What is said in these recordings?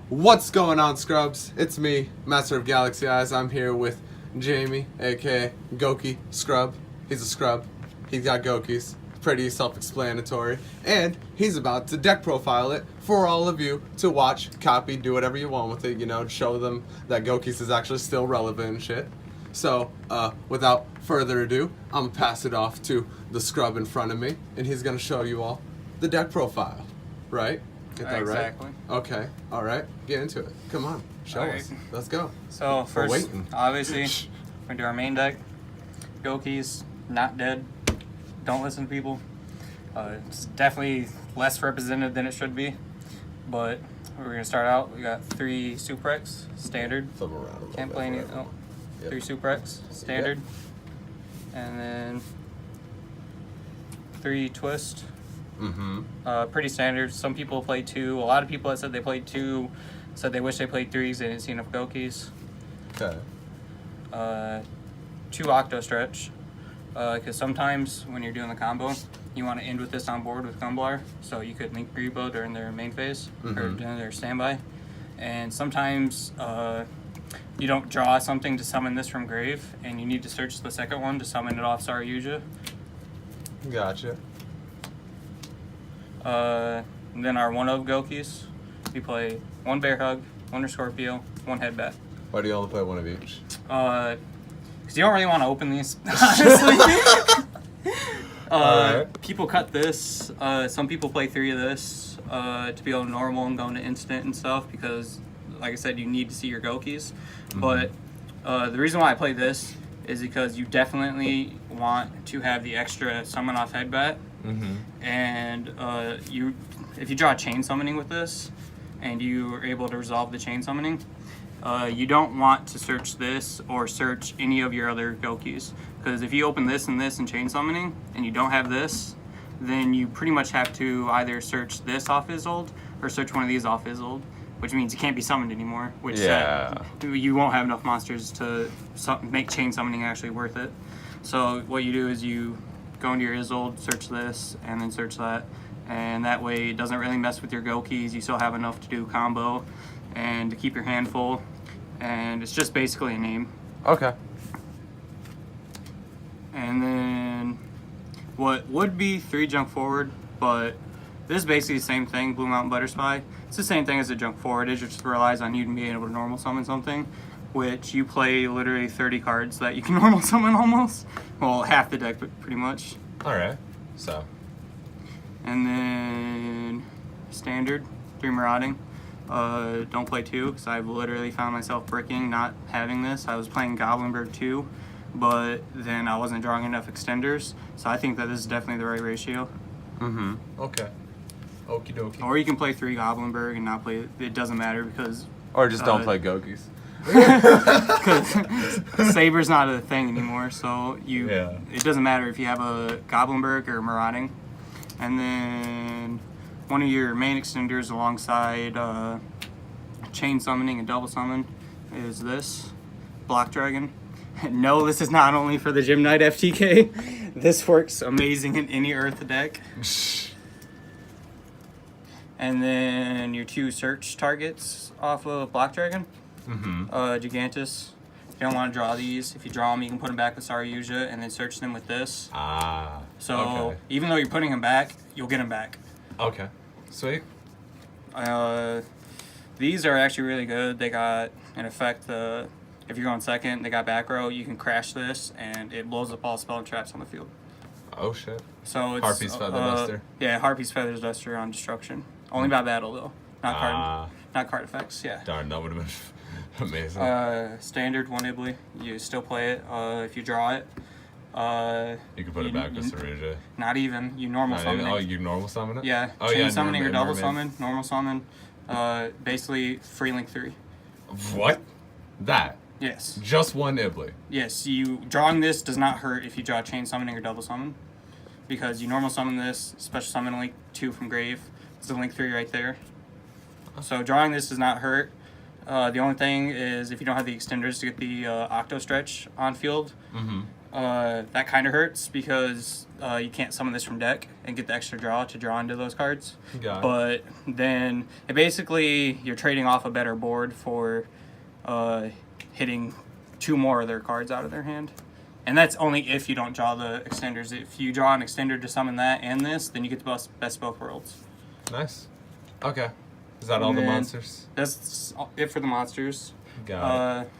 What's going on, Scrubs? It's me, Master of Galaxy Eyes. I'm here with Jamie, aka Gouki Scrub. He's a scrub. He's got Gokis. Pretty self-explanatory. And he's about to deck profile it for all of you to watch, copy, do whatever you want with it, show them that Gokis is actually still relevant and shit. So, without further ado, I'm gonna pass it off to the scrub in front of me, and he's gonna show you all the deck profile. Right? Get that exactly. right? Okay. All right. Get into it. Come on. Show us. Let's go. So first, obviously, we're gonna do our main deck. Goki's not dead. Don't listen to people. It's definitely less represented than it should be. But we're gonna start out. We got 3 Suprex standard. Flip around a little Can't bit play any. for Oh, Yep. 3 Suprex standard, and then 3 Twist. Pretty standard. Some people play 2. A lot of people that said they played 2 said they wish they played 3s. They didn't see enough Gokis. Okay. 2 Octo Stretch. Because sometimes when you're doing the combo, you want to end with this on board with Gumblar, so you could link Grebo during their main phase or during their standby. And sometimes you don't draw something to summon this from grave, and you need to search the second one to summon it off Saryuja. Gotcha. And then our 1 of Gokis, we play 1 Bear Hug, 1 Scorpio, 1 Headbat. Why do you only play one of each? Because you don't really want to open these, honestly. People cut this. Some people play 3 of this to be able to normal and go into instant and stuff because, like I said, you need to see your Gokis. But the reason why I play this is because you definitely want to have the extra summon off Headbat. And if you draw chain summoning with this and you are able to resolve the chain summoning, you don't want to search this or search any of your other Gokis, because if you open this and chain summoning and you don't have this, then you pretty much have to either search this off Isolde or search one of these off Isolde, which means you can't be summoned anymore, which you won't have enough monsters to make chain summoning actually worth it. So what you do is you go into your Isolde, search this, and then search that, and that way it doesn't really mess with your Gokis. You still have enough to do combo and to keep your hand full, and it's just basically a name. Okay. And then what would be 3 junk forward, but this is basically the same thing, Blue Mountain Butterspy. It's the same thing as a junk forward. It just relies on you being able to normal summon something, which you play literally 30 cards that you can normal summon almost. Well, half the deck, but pretty much. Alright. So. And then standard, 3 Marauding. Don't play 2, because I've literally found myself bricking not having this. I was playing Goblinberg 2, but then I wasn't drawing enough extenders, so I think that this is definitely the right ratio. Okay. Okie dokie. Or you can play 3 Goblinberg and not play it doesn't matter because... Or just don't play Gokis. Because Saber's not a thing anymore, so it doesn't matter if you have a Goblinberg or Marauding. And then one of your main extenders alongside chain summoning and double summon is this Block Dragon. No, this is not only for the Gym Knight FTK. This works amazing in any Earth deck. And then your 2 search targets off of Block Dragon. Gigantus. You don't want to draw these. If you draw them, you can put them back with Saryuja and then search them with this. So even though you're putting them back, you'll get them back. Okay. Sweet. These are actually really good. They got an effect. If you're going second, they got back row. You can crash this and it blows up all spell traps on the field. Oh shit. So it's Harpy's Feather Duster. Yeah, Harpy's Feather Duster on destruction. Only by battle though, not card effects. Yeah. Darn, that would have been amazing. Standard 1 Ibly. You still play it. If you draw it, you can put it back with Saryuja. Not even. You normal summon it. Oh, you normal summon it? Yeah. Chain summoning or double summon, normal summon. Basically free link 3. What? That? Yes. Just 1 Ibly? Yes. You drawing this does not hurt if you draw chain summoning or double summon, because you normal summon this, special summon link 2 from grave. It's the link 3 right there. So drawing this does not hurt. The only thing is if you don't have the extenders to get the Octo Stretch on field, that kind of hurts because you can't summon this from deck and get the extra draw to draw into those cards. Got it. But then basically you're trading off a better board for hitting 2 more of their cards out of their hand. And that's only if you don't draw the extenders. If you draw an extender to summon that and this, then you get the best both worlds. Nice. Okay. Is that all the monsters? That's it for the monsters. Got it.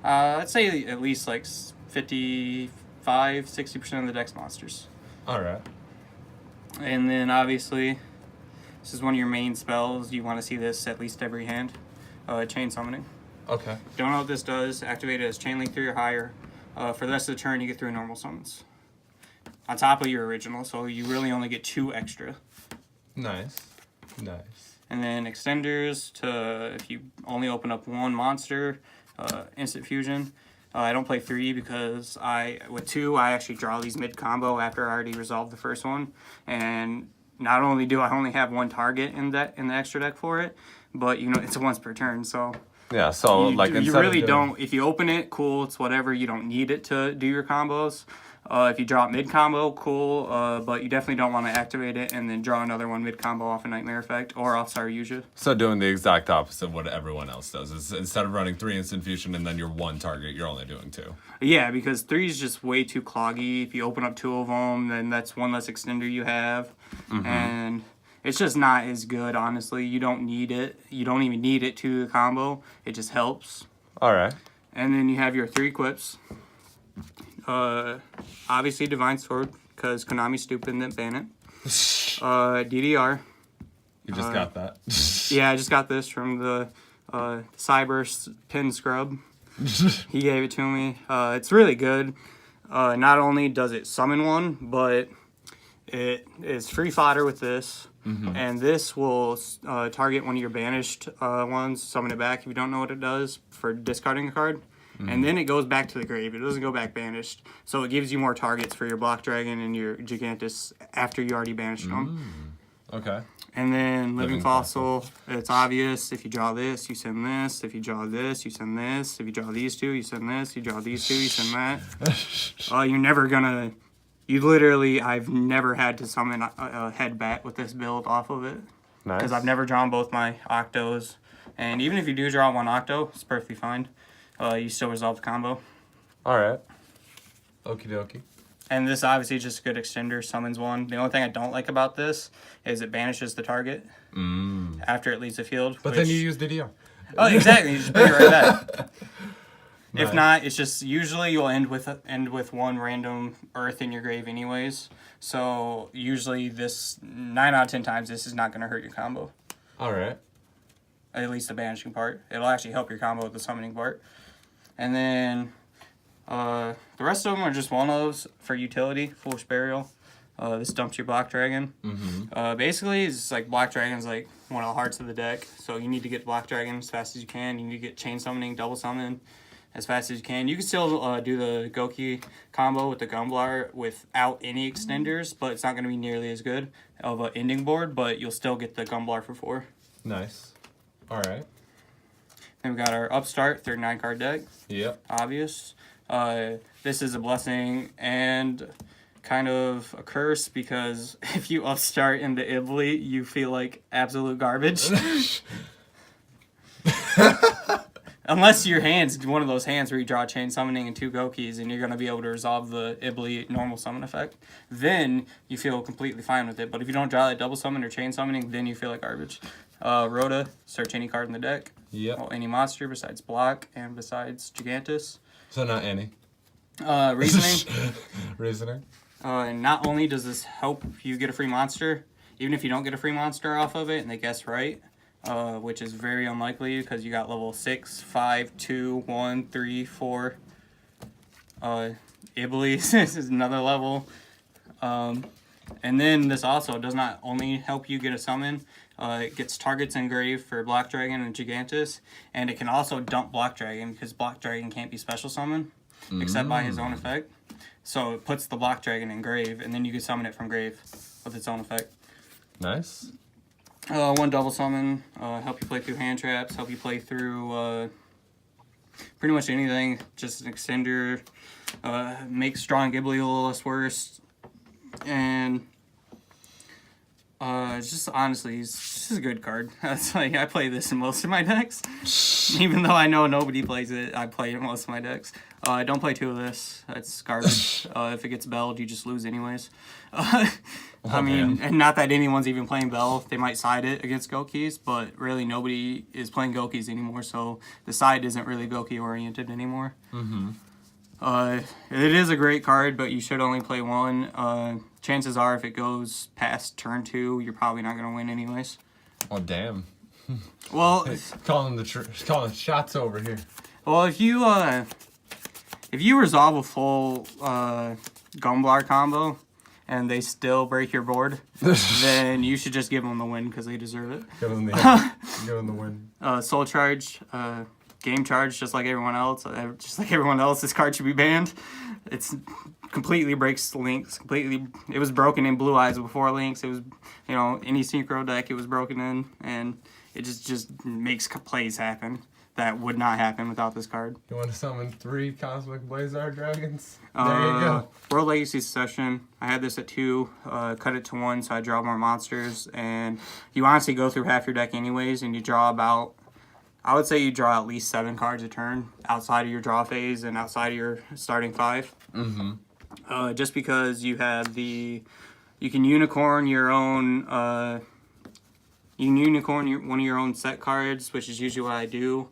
I'd say at least like 55-60% of the deck's monsters. All right. And then obviously, this is one of your main spells. You want to see this at least every hand. Chain summoning. Okay. Don't know what this does. Activate it as chain link 3 or higher. For the rest of the turn, you get 3 normal summons. On top of your original, so you really only get 2 extra. Nice. Nice. And then extenders to if you only open up 1 monster, instant fusion. I don't play 3 because with 2 I actually draw these mid combo after I already resolved the first one, and not only do I only have 1 target in the extra deck for it, but it's a once per turn, so Yeah. So you really don't. If you open it, cool, it's whatever. You don't need it to do your combos. If you draw it mid combo, cool, but you definitely don't want to activate it and then draw another one mid combo off a Nightmare Effect or off Saryuja. So doing the exact opposite of what everyone else does is instead of running 3 instant fusion and then your 1 target, you're only doing 2. Yeah, because 3 is just way too cloggy. If you open up 2 of them, then that's 1 less extender you have, and it's just not as good. Honestly, you don't need it. You don't even need it to the combo. It just helps. All right. And then you have your 3 equips. Obviously Divine Sword, because Konami's stupid and didn't ban it. DDR. You just got that. Yeah, I just got this from the Cyber Pin Scrub. He gave it to me. It's really good. Not only does it summon 1, but it is free fodder with this. And this will target one of your banished ones, summon it back if you don't know what it does for discarding a card. And then it goes back to the grave. It doesn't go back banished. So it gives you more targets for your Block Dragon and your Gigantus after you already banished them. Okay. And then Living Fossil, it's obvious. If you draw this, you send this. If you draw this, you send this. If you draw these 2, you send this. You draw these 2, you send that. You're never gonna... I've never had to summon a head bat with this build off of it. Nice. Because I've never drawn both my Octos. And even if you do draw 1 Octo, it's perfectly fine. You still resolve the combo. All right. Okie dokie. And this obviously is just a good extender, summons 1. The only thing I don't like about this is it banishes the target after it leaves the field. But then you use DDR. Oh, exactly. You just bring it right back. Nice. If not, it's just usually you'll end with 1 random Earth in your grave anyways. So usually 9 out of 10 times this is not going to hurt your combo. All right. At least the banishing part. It'll actually help your combo with the summoning part. And then the rest of them are just one-ofs for utility. Foolish Burial. This dumps your Black Dragon. Basically, it's like Black Dragon's like one of the hearts of the deck. So you need to get Black Dragon as fast as you can. You need to get Chain Summoning, Double Summon as fast as you can. You can still do the Gouki combo with the Gumblar without any extenders, but it's not going to be nearly as good of an ending board, but you'll still get the Gumblar for 4. Nice. All right. Then we got our Upstart, 39-card deck. Yep. Obvious. This is a blessing and kind of a curse because if you Upstart into Ibli, you feel like absolute garbage. Unless your hand's one of those hands where you draw Chain Summoning and 2 Gokis and you're going to be able to resolve the Ibli normal summon effect, then you feel completely fine with it. But if you don't draw that Double Summon or Chain Summoning, then you feel like garbage. Rhoda, search any card in the deck. Yep. Well, any monster besides Block and besides Gigantus. So not any. Reasoning. Reasoning. And not only does this help you get a free monster, even if you don't get a free monster off of it and they guess right, which is very unlikely because you got level 6, 5, 2, 1, 3, 4. Iblis is another level. And then this also does not only help you get a summon, it gets targets engraved for Black Dragon and Gigantus, and it can also dump Black Dragon because Black Dragon can't be special summoned except by his own effect. So it puts the Black Dragon in grave, and then you can summon it from grave with its own effect. Nice. 1 double summon, help you play through hand traps, help you play through pretty much anything. Just an extender, makes strong Ghibli a little less worse, and it's just honestly, it's just a good card. That's like I play this in most of my decks, even though I know nobody plays it. I play it in most of my decks. I don't play 2 of this. It's garbage. If it gets belled, you just lose anyways. I mean, and not that anyone's even playing Bell. They might side it against Gokis, but really nobody is playing Gokis anymore, so the side isn't really Goki-oriented anymore. It is a great card, but you should only play 1. Chances are, if it goes past turn 2, you're probably not going to win anyways. Oh, damn. Well, Calling shots over here. well, if you resolve a full Gumblar combo and they still break your board, then you should just give them the win because they deserve it. Give them the win. Soul Charge, Game Charge, just like everyone else. Just like everyone else, this card should be banned. It's completely breaks links. Completely, it was broken in Blue Eyes before links. It was, any synchro deck it was broken in, and it just makes plays happen that would not happen without this card. You want to summon 3 Cosmic Blazar Dragons? There you go. World Legacy Succession. I had this at 2, cut it to 1 so I draw more monsters, and you honestly go through half your deck anyways, and you draw about, I would say you draw at least 7 cards a turn outside of your draw phase and outside of your starting 5. Just because you have you can unicorn your own, one of your own set cards, which is usually what I do.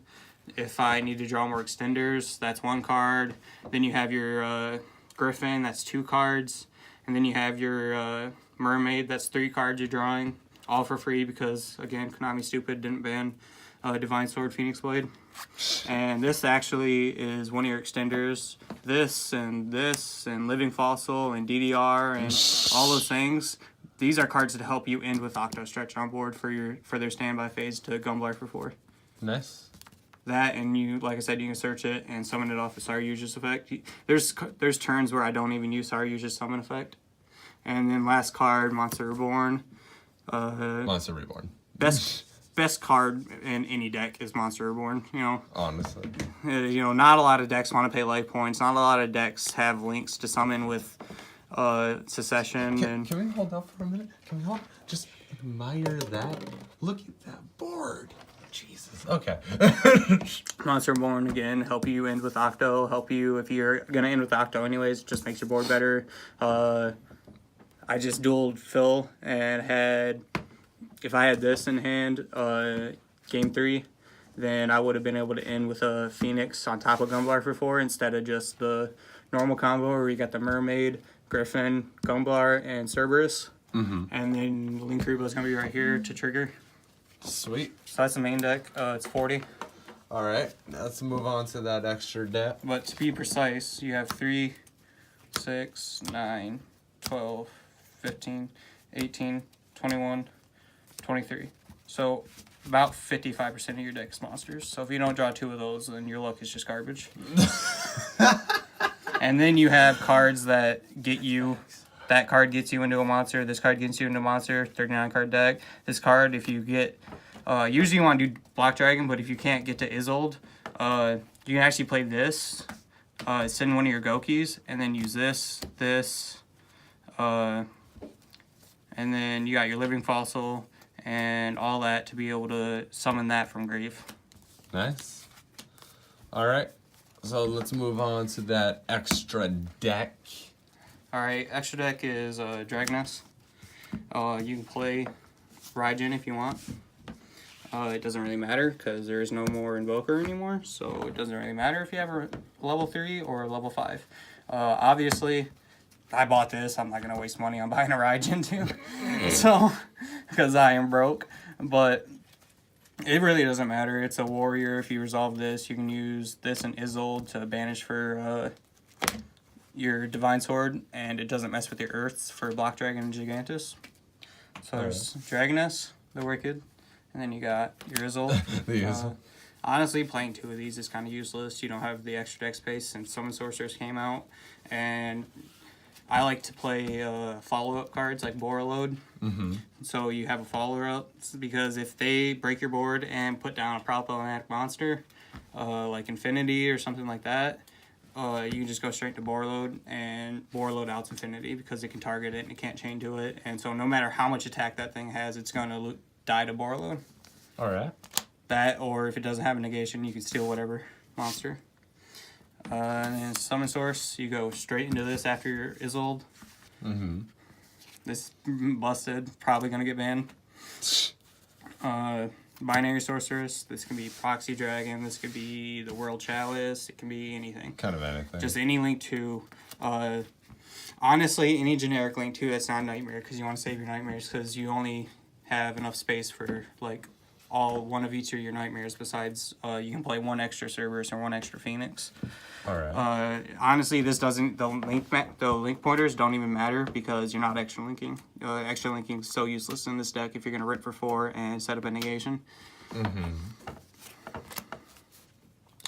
If I need to draw more extenders, that's 1 card. Then you have your Griffin, that's 2 cards. And then you have your Mermaid, that's 3 cards you're drawing. All for free because, again, Konami stupid didn't ban Divine Sword Phoenix Blade. And this actually is one of your extenders. This and Living Fossil and DDR and all those things. These are cards that help you end with Octo Stretch on board for their standby phase to Gumblar for 4. Nice. That, and you, like I said, you can search it and summon it off of Saryuja's effect. There's turns where I don't even use Saryuja's summon effect. And then last card, Monster Reborn. Monster Reborn. Best card in any deck is Monster Reborn. Honestly. Not a lot of decks want to pay life points. Not a lot of decks have links to summon with Secession. Can we hold up for a minute? Can we hold? Just admire that. Look at that board. Jesus. Okay. Monster Reborn, again, help you end with Octo. Help you if you're going to end with Octo anyways. Just makes your board better. I just dueled Phil and if I had this in hand, game 3, then I would have been able to end with a Phoenix on top of Gumblar for 4 instead of just the normal combo where you got the Mermaid, Griffin, Gumblar, and Cerberus. And then Linkuriboh is going to be right here to trigger. Sweet. So that's the main deck. It's 40. All right, let's move on to that extra deck. But to be precise, you have 3, 6, 9, 12, 15, 18, 21, 23. So about 55% of your deck is monsters. So if you don't draw 2 of those, then your luck is just garbage. And then you have cards that get you. That card gets you into a monster. This card gets you into a monster. 39 card deck. This card, if you get, usually you want to do Black Dragon, but if you can't get to Isolde, you can actually play this. Send one of your Gokis, and then use this, and then you got your Living Fossil and all that to be able to summon that from grave. Nice. All right. So let's move on to that extra deck. Alright, extra deck is Dragoness. You can play Raijin if you want. It doesn't really matter because there is no more Invoker anymore, so it doesn't really matter if you have a level 3 or a level 5. Obviously, I bought this. I'm not going to waste money on buying a Raijin too, so because I am broke. But it really doesn't matter. It's a warrior. If you resolve this, you can use this and Isolde to banish for your Divine Sword, and it doesn't mess with your Earths for Black Dragon and Gigantus. So there's Dragoness, the Wicked, and then you got your Isolde. Honestly, playing 2 of these is kind of useless. You don't have the extra deck space since Summon Sorcerers came out, and I like to play follow-up cards like Borreload. So you have a follow-up because if they break your board and put down a problematic monster, like Infinity or something like that, you can just go straight to bore load, and bore load out's Infinity because it can target it and it can't chain to it. And so no matter how much attack that thing has, it's going to die to bore load. All right. That, or if it doesn't have a negation, you can steal whatever monster. And then summon source, you go straight into this after your Isolde. Mm-hmm. This busted, probably gonna get banned. Binary sorceress, this can be Proxy Dragon, this could be the World Chalice, it can be anything. Kind of anything. Just any link to, honestly, any generic link to that's not Nightmare, because you want to save your Nightmares, because you only have enough space for, like, one of each of your Nightmares, besides you can play one extra Cerberus or one extra Phoenix. All right. Honestly, this doesn't, the link pointers don't even matter because you're not extra linking. Extra linking is so useless in this deck if you're going to rip for 4 and set up a negation. Mm-hmm.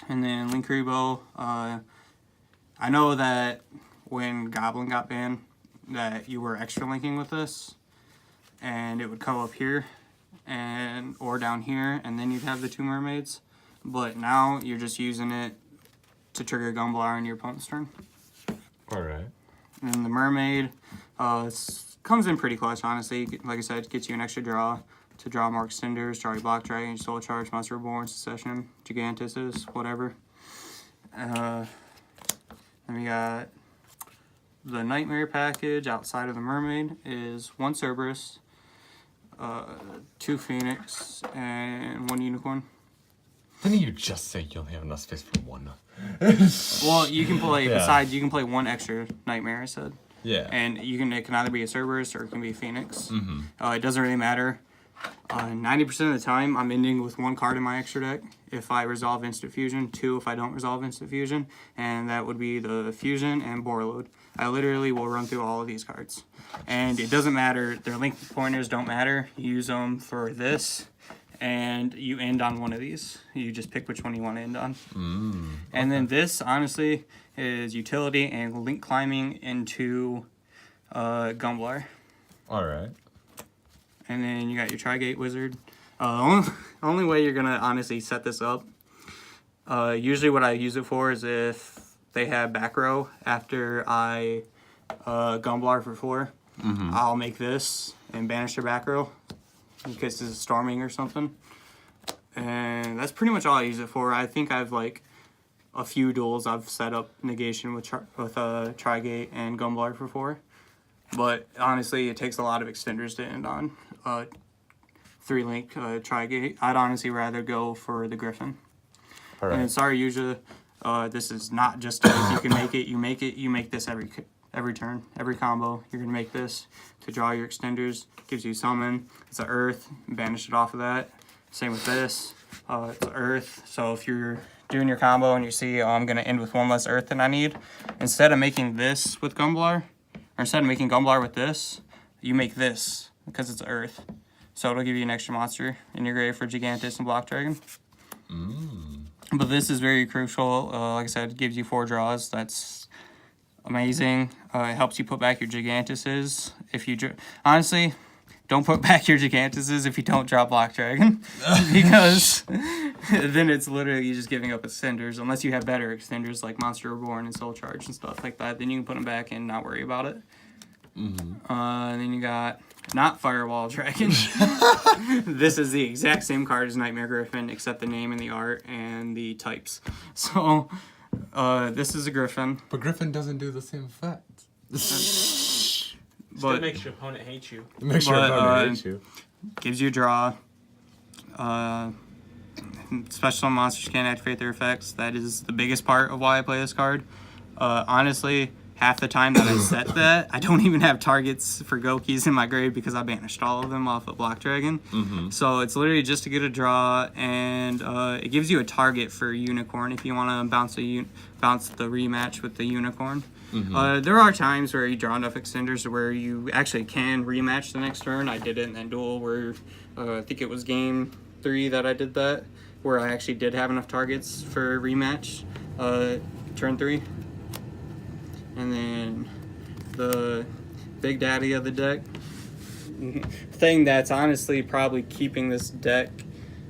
And then Link Rebo, I know that when Goblin got banned, that you were extra linking with this, and it would come up here, or down here, and then you'd have the 2 mermaids. But now you're just using it to trigger Gumblar on your opponent's turn. All right. And then the mermaid comes in pretty clutch, honestly. Like I said, gets you an extra draw to draw more extenders, draw your Block Dragon, Soul Charge, Monster Reborn, Secession, Gigantuses, whatever. Then we got the Nightmare package outside of the mermaid is 1 Cerberus, 2 Phoenix, and 1 Unicorn. Didn't you just say you only have enough space for 1? Well, you can play, Yeah. besides, you can play 1 extra Nightmare, I said. Yeah. And it can either be a Cerberus or it can be a Phoenix. Mm-hmm. It doesn't really matter. 90% of the time, I'm ending with 1 card in my extra deck if I resolve Instant Fusion, 2 if I don't resolve Instant Fusion, and that would be the Fusion and Bore Load. I literally will run through all of these cards. And it doesn't matter, their link pointers don't matter. You use them for this, and you end on one of these. You just pick which one you want to end on. And then this, honestly, is utility and link climbing into Gumblar. All right. And then you got your Tri-Gate Wizard. Only way you're going to honestly set this up, usually what I use it for is if they have back row after I Gumblar for 4, I'll make this and banish their back row in case this is storming or something. And that's pretty much all I use it for. I think I've like a few duels I've set up negation with Tri-Gate and Gumblar for 4. But honestly, it takes a lot of extenders to end on 3-link Tri-Gate. I'd honestly rather go for the Griffin. All right. And sorry, usually this is not just if you can make it. You make this every turn, every combo. You're gonna make this to draw your extenders. Gives you summon. It's an Earth. Banish it off of that. Same with this. It's an Earth. So if you're doing your combo and you see, I'm gonna end with 1 less Earth than I need, instead of making this with Gumblar, or instead of making Gumblar with this, you make this because it's Earth. So it'll give you an extra monster in your grave for Gigantus and Block Dragon. But this is very crucial. Like I said, it gives you 4 draws. That's amazing. It helps you put back your Gigantuses. If you honestly, don't put back your Gigantuses if you don't draw Block Dragon, because then it's literally you just giving up extenders. Unless you have better extenders like Monster Reborn and Soul Charge and stuff like that, then you can put them back and not worry about it. And then you got not Firewall Dragon. This is the exact same card as Nightmare Griffin, except the name and the art and the types. So this is a Griffin. But Griffin doesn't do the same effect. But it makes your opponent hate you. It makes your opponent hate you. Gives you a draw. Special monsters can't activate their effects. That is the biggest part of why I play this card. Honestly, half the time that I set that, I don't even have targets for Gokis in my grave because I banished all of them off of Block Dragon. So it's literally just to get a draw, and it gives you a target for Unicorn if you want to bounce the rematch with the Unicorn. There are times where you draw enough extenders where you actually can rematch the next turn. I did it in that duel where I think it was game 3 that I did that, where I actually did have enough targets for rematch turn 3. And then the big daddy of the deck, thing that's honestly probably keeping this deck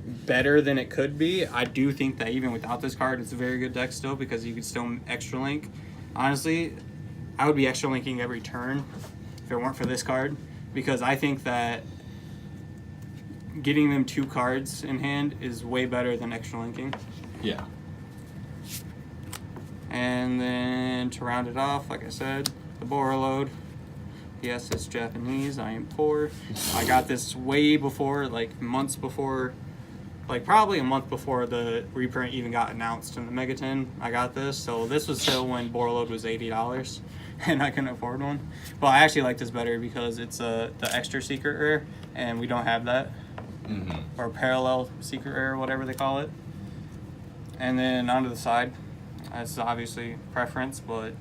better than it could be. I do think that even without this card, it's a very good deck still because you can still extra link. Honestly, I would be extra linking every turn if it weren't for this card, because I think that getting them 2 cards in hand is way better than extra linking. Yeah. And then to round it off, like I said, the Borreload. Yes, it's Japanese. I am poor. I got this way before, like months before, like probably a month before the reprint even got announced in the Megaton. I got this. So this was still when Borreload was $80 and I couldn't afford one. But I actually like this better because it's the extra secret rare and we don't have that. Mm-hmm. Or parallel secret rare, whatever they call it. And then onto the side. That's obviously preference, but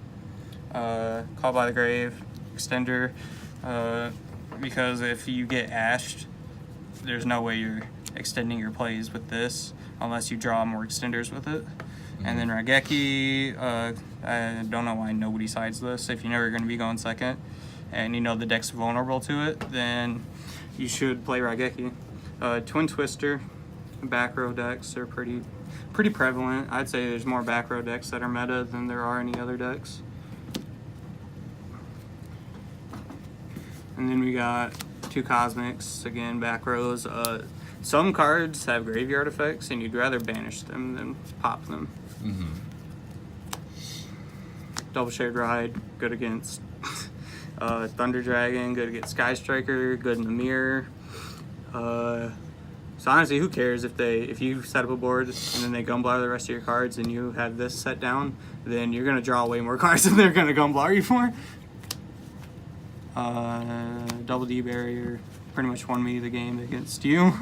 Call by the Grave, Extender, because if you get ashed, there's no way you're extending your plays with this unless you draw more extenders with it. Mm-hmm. And then Raigeki, I don't know why nobody sides this. If you know you're going to be going second and you know the deck's vulnerable to it, then you should play Raigeki. Twin Twister, back row decks are pretty prevalent. I'd say there's more back row decks that are meta than there are any other decks. And then we got 2 Cosmics, again, back rows. Some cards have graveyard effects, and you'd rather banish them than pop them. Mm-hmm. Double Shared Ride, good against Thunder Dragon, good against Sky Striker, good in the mirror. So honestly, who cares if you set up a board and then they gumblar the rest of your cards and you have this set down, then you're gonna draw way more cards than they're gonna gumblar you for. Double D barrier pretty much won me the game against you.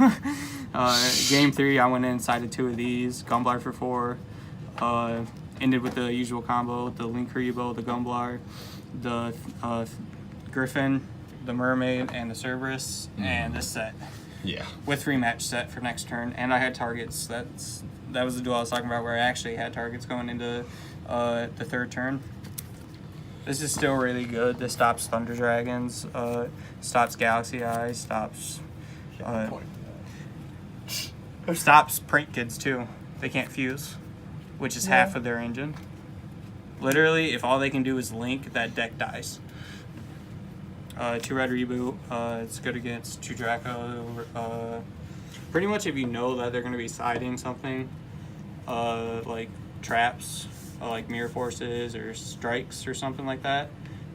Game 3, I went in, sided 2 of these, gumblar for 4. Ended with the usual combo, the Link Rebo, the gumblar, the Griffin, the Mermaid, and the Cerberus, and this set. Yeah. With rematch set for next turn, and I had targets. That was the duel I was talking about where I actually had targets going into the 3rd turn. This is still really good. This stops Thunder Dragons, stops Galaxy Eyes, stops Print Kids too. They can't fuse, which is half of their engine. Literally, if all they can do is link, that deck dies. 2 red reboot. It's good against 2 Draco. Pretty much if you know that they're going to be siding something, like traps, like mirror forces or strikes or something like that,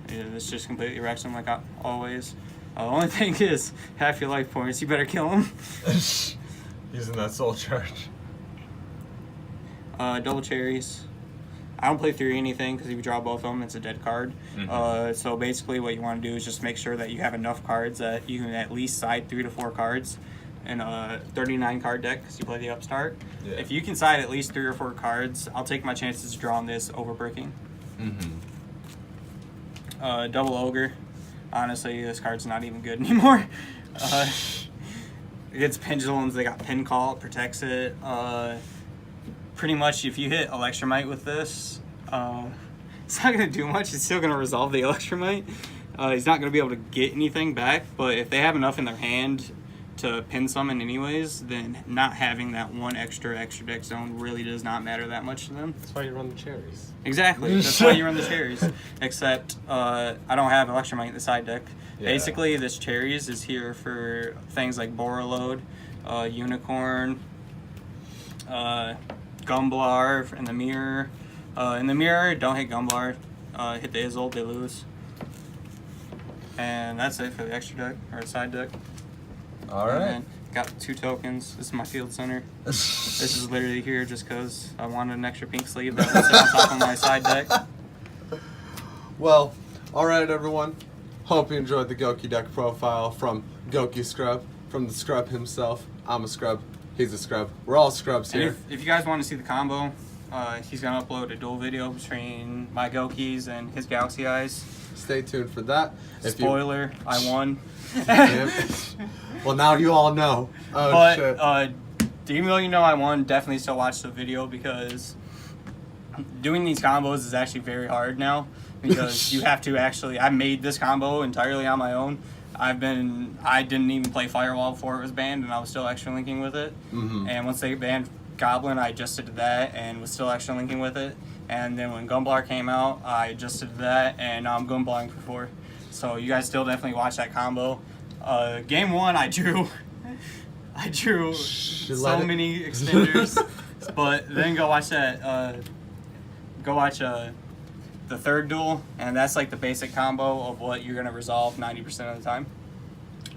this just completely wrecks them like always. The only thing is, half your life points, you better kill them. Using that soul charge. Double cherries. I don't play through anything because if you draw both of them, it's a dead card. Mm-hmm. So basically what you want to do is just make sure that you have enough cards that you can at least side 3 to 4 cards in a 39 card deck because you play the upstart. Yeah. If you can side at least 3 or 4 cards, I'll take my chances drawing this over breaking. Mm-hmm. Double Ogre. Honestly, this card's not even good anymore. Against Pendulums, they got Pin Call, it protects it. Pretty much, if you hit Electromite with this, it's not going to do much. It's still going to resolve the Electromite. He's not going to be able to get anything back, but if they have enough in their hand to pin summon anyways, then not having that one extra deck zone really does not matter that much to them. That's why you run the cherries. Exactly. That's why you run the cherries. Except I don't have Electromite in the side deck. Yeah. Basically, this cherries is here for things like Borreload, Unicorn, Gumblar in the mirror. In the mirror, don't hit Gumblar. Hit the Izzle, they lose. And that's it for the extra deck, or side deck. Alright. Got 2 tokens. This is my field center. This is literally here just because I wanted an extra pink sleeve that would sit on top of my side deck. Well, alright everyone. Hope you enjoyed the Gouki deck profile from Gouki Scrub, from the Scrub himself. I'm a Scrub. He's a Scrub. We're all Scrubs here. And if you guys want to see the combo, he's going to upload a dual video between my Goukis and his Galaxy Eyes. Stay tuned for that. Spoiler, I won. Well, now you all know. Oh, but, shit. Even though you know I won, definitely still watch the video because doing these combos is actually very hard now because you have to actually, I made this combo entirely on my own. I didn't even play Firewall before it was banned, and I was still extra linking with it. And once they banned Goblin, I adjusted to that and was still extra linking with it. And then when Gunblar came out, I adjusted to that, and now I'm Gunblarring for 4. So you guys still definitely watch that combo. Game 1, I drew so many extenders, but then go watch that. Go watch the third duel, and that's like the basic combo of what you're gonna resolve 90% of the time.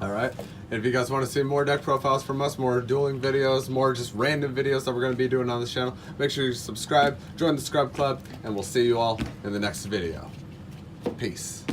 All right. And if you guys want to see more deck profiles from us, more dueling videos, more just random videos that we're going to be doing on this channel, make sure you subscribe, join the Scrub Club, and we'll see you all in the next video. Peace.